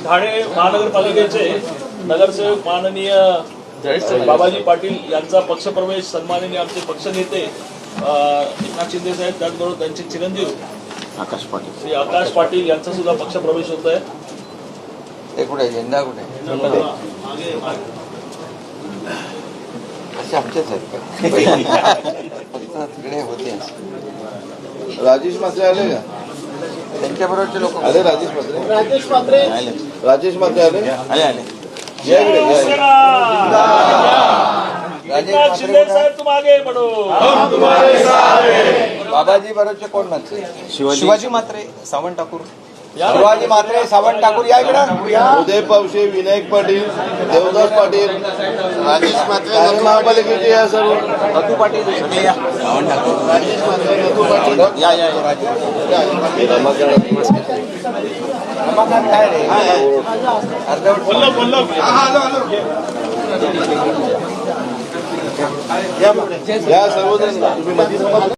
ठाणे महानगरपालिकेचे नगरसेवक माननीय बाबाजी पाटील यांचा पक्षप्रवेश सन्माननीय आमचे पक्षनेते एकनाथ शिंदे साहेब, त्याचबरोबर त्यांचे चिरंजीव श्री आकाश पाटील यांचा सुद्धा पक्षप्रवेश होत आहे. ते कुठे झेंडा कुठे असे आमचेच आहेत तिकडे होते. राजेश म्हात्रे आले का? त्यांच्या बरोबरचे लोक आले. राजेश म्हात्रे आले. एकनाथ शिंदे साहेब तुम आगे बढ़ो. बाबाजी बरोबरचे कोण म्हणते? शिवाजी म्हात्रे, सावंत ठाकूर. शिवाजी म्हात्रे, सावंत ठाकूर या इकडं. उदय पावशे, विनायक पाटील, देवदास पाटील, राजेश म्हात्रे महापालिकेचे या सर्व. रतू पाटील, सावंत ठाकूर, राजेश म्हात्रे, रतू पाटील काय रे अर्धवट या सर्वजण तुम्ही मध्ये